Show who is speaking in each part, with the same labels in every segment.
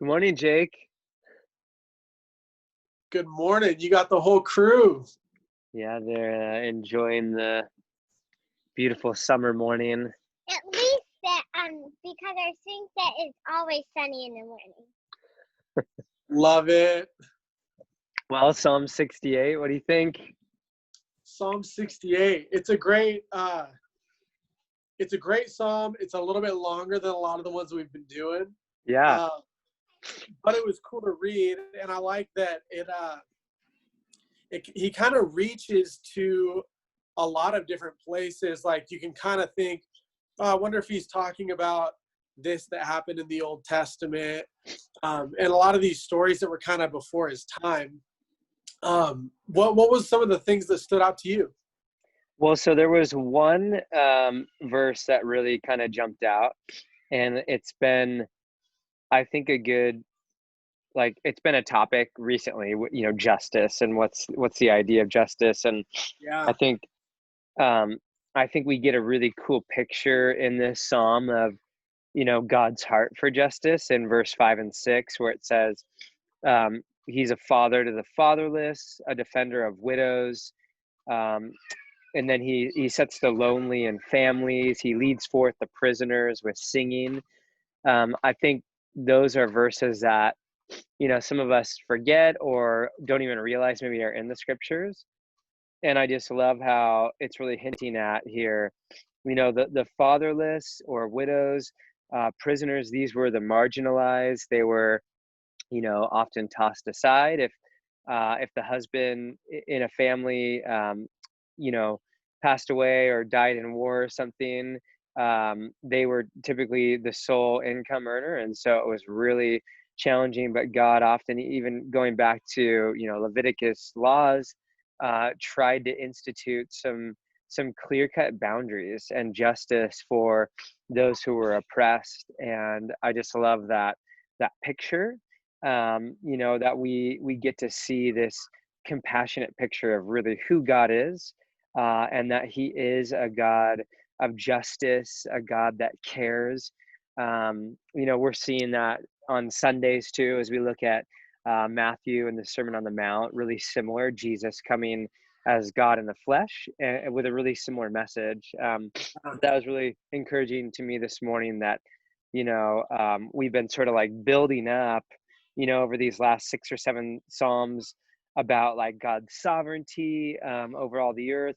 Speaker 1: Good morning, Jake.
Speaker 2: Good morning. You got the whole crew.
Speaker 1: Yeah, they're enjoying the beautiful summer morning.
Speaker 3: At least that because I think that it's always sunny in the morning.
Speaker 2: Love it.
Speaker 1: Well, Psalm 68, what do you think?
Speaker 2: Psalm 68. It's a great psalm. It's a little bit longer than a lot of the ones we've been doing.
Speaker 1: Yeah,
Speaker 2: But it was cool to read, and I like that he kind of reaches to a lot of different places. Like you can kind of think, oh, I wonder if he's talking about this that happened in the Old Testament, and a lot of these stories that were kind of before his time. What was some of the things that stood out to you?
Speaker 1: well, so there was one verse that really kind of jumped out, and it's been, I think, it's been a topic recently, justice and what's the idea of justice. And
Speaker 2: Yeah.
Speaker 1: I think, I think we get a really cool picture in this psalm of, God's heart for justice in verse 5 and 6, where it says, he's a father to the fatherless, a defender of widows. And then he sets the lonely in families. He leads forth the prisoners with singing. I think those are verses that, some of us forget or don't even realize maybe are in the scriptures. And I just love how it's really hinting at here, the fatherless or widows, prisoners. These were the marginalized. They were, often tossed aside. If the husband in a family, passed away or died in war or something, they were typically the sole income earner, and so it was really challenging. But God often, even going back to Leviticus laws, tried to institute some clear-cut boundaries and justice for those who were oppressed. And I just love that picture, that we get to see this compassionate picture of really who God is, and that he is a God of justice, a God that cares. We're seeing that on Sundays too, as we look at Matthew and the Sermon on the Mount, really similar, Jesus coming as God in the flesh, and with a really similar message. That was really encouraging to me this morning, that we've been sort of like building up, over these last 6 or 7 Psalms, about like God's sovereignty over all the earth,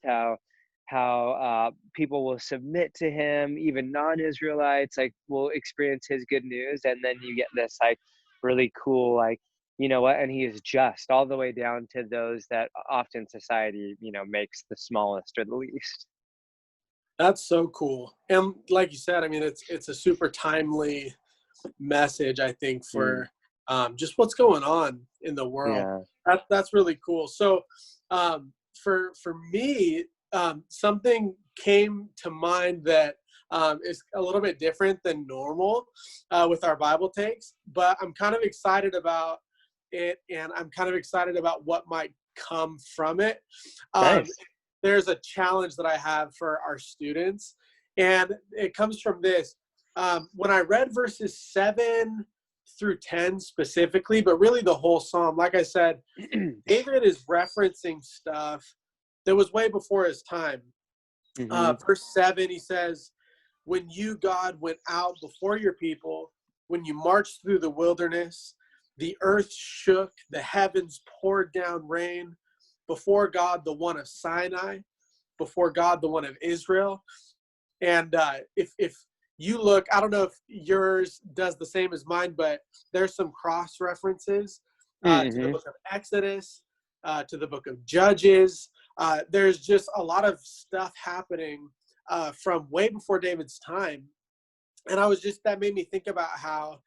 Speaker 1: how people will submit to him, even non-Israelites like will experience his good news. And then you get this like really cool, like, and he is just all the way down to those that often society, makes the smallest or the least.
Speaker 2: That's so cool. And like you said, I mean, it's a super timely message, I think, for just what's going on in the world.
Speaker 1: Yeah.
Speaker 2: That's really cool. So for me, something came to mind that is a little bit different than normal with our Bible takes, but I'm kind of excited about it, and I'm kind of excited about what might come from it.
Speaker 1: Nice.
Speaker 2: There's a challenge that I have for our students, and it comes from this. When I read verses 7 through 10 specifically, but really the whole psalm, like I said, David is referencing stuff that was way before his time. Verse 7, he says, when you, God, went out before your people, when you marched through the wilderness, the earth shook, the heavens poured down rain, before God, the one of Sinai, before God, the one of Israel. And if you look, I don't know if yours does the same as mine, but there's some cross references to the book of Exodus, to the book of Judges. There's just a lot of stuff happening from way before David's time. And that made me think about how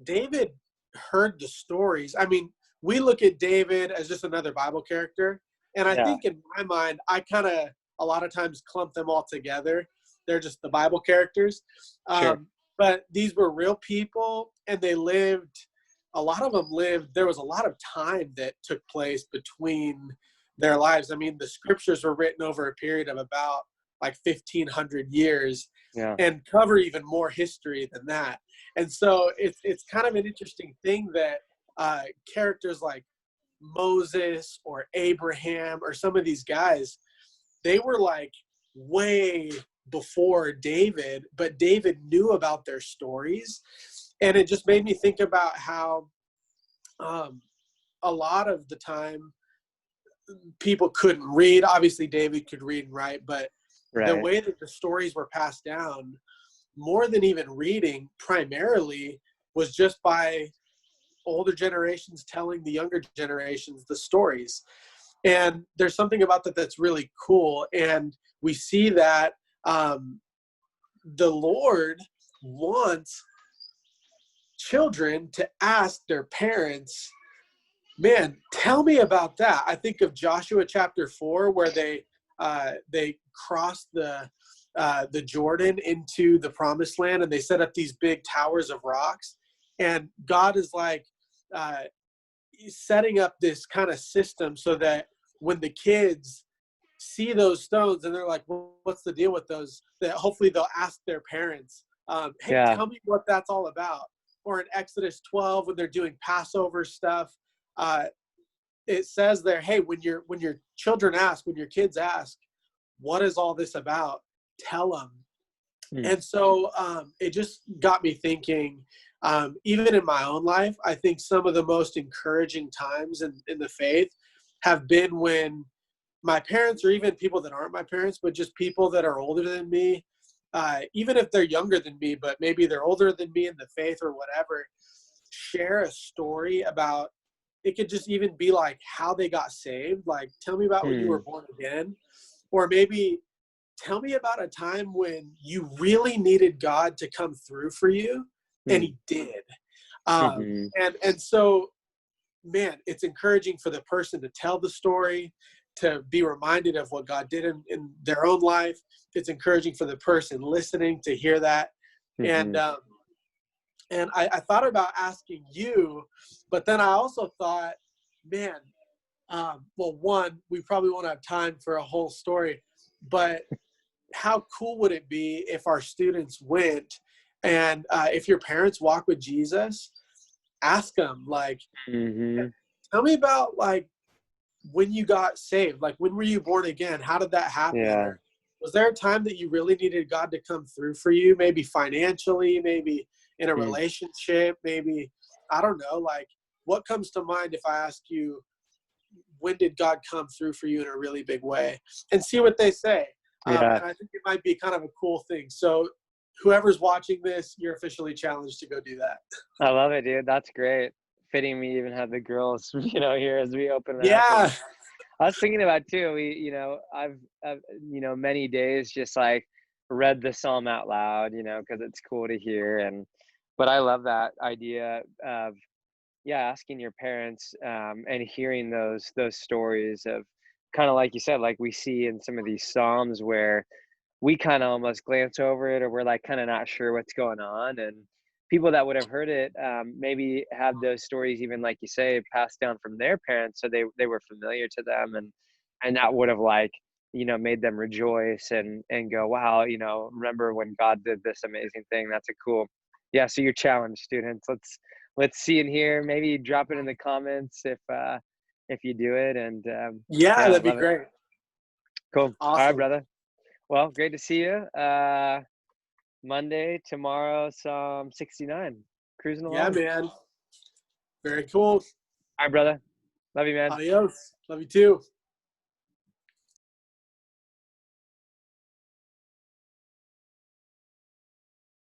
Speaker 2: David heard the stories. I mean, we look at David as just another Bible character. And I think in my mind, I kind of a lot of times clump them all together. They're just the Bible characters.
Speaker 1: Sure.
Speaker 2: But these were real people, and a lot of them lived, there was a lot of time that took place between their lives. I mean, the scriptures were written over a period of about like 1,500 years.
Speaker 1: Yeah.
Speaker 2: and cover even more history than that. And so it's kind of an interesting thing that characters like Moses or Abraham or some of these guys, they were like way before David, but David knew about their stories. And it just made me think about how a lot of the time people couldn't read. Obviously David could read and write, but the
Speaker 1: Right.
Speaker 2: way that the stories were passed down, more than even reading, primarily was just by older generations telling the younger generations the stories. And there's something about that that's really cool. And we see that the Lord wants children to ask their parents, man, tell me about that. I think of Joshua chapter 4, where they crossed the Jordan into the promised land, and they set up these big towers of rocks. And God is like setting up this kind of system so that when the kids see those stones and they're like, well, what's the deal with those? That hopefully they'll ask their parents, hey,
Speaker 1: Yeah.
Speaker 2: tell me what that's all about. Or in Exodus 12, when they're doing Passover stuff, it says there, hey, when your children ask, when your kids ask, what is all this about? Tell them. And so it just got me thinking, even in my own life, I think some of the most encouraging times in the faith have been when my parents, or even people that aren't my parents, but just people that are older than me, even if they're younger than me, but maybe they're older than me in the faith or whatever, share a story about, it could just even be like how they got saved. Like, tell me about when you were born again. Or maybe tell me about a time when you really needed God to come through for you, and he did. And so, man, it's encouraging for the person to tell the story, to be reminded of what God did in their own life. It's encouraging for the person listening to hear that. And I thought about asking you, but then I also thought, man, well, one, we probably won't have time for a whole story, but how cool would it be if our students went, and if your parents walk with Jesus, ask them, like, tell me about, like, when you got saved, like, when were you born again? How did that happen?
Speaker 1: Yeah.
Speaker 2: Or was there a time that you really needed God to come through for you? Maybe financially, maybe in a relationship, maybe, I don't know, like, what comes to mind if I ask you, when did God come through for you in a really big way? And see what they say. And I think it might be kind of a cool thing. So whoever's watching this, you're officially challenged to go do that.
Speaker 1: I love it, dude. That's great. Fitting we even have the girls, here as we open it up.
Speaker 2: Yeah.
Speaker 1: I was thinking about too, I've many days just like read the psalm out loud, because it's cool to hear. But I love that idea of, asking your parents, and hearing those stories of, kind of like you said, like we see in some of these psalms where we kind of almost glance over it, or we're like kind of not sure what's going on. And people that would have heard it, maybe have those stories, even like you say, passed down from their parents, so they were familiar to them, and that would have, like, made them rejoice and go, wow, remember when God did this amazing thing. That's a cool. Yeah, so your challenge, students, let's see and hear. Maybe drop it in the comments if you do it. And
Speaker 2: Yeah,
Speaker 1: yeah,
Speaker 2: that'd be
Speaker 1: love it.
Speaker 2: great.
Speaker 1: Cool. All right,
Speaker 2: Awesome.
Speaker 1: brother. Well, great to see you. Monday, tomorrow, Psalm 69. Cruising
Speaker 2: Yeah,
Speaker 1: along.
Speaker 2: man. Very cool.
Speaker 1: All right, brother. Love you, man.
Speaker 2: Adios. Love you too.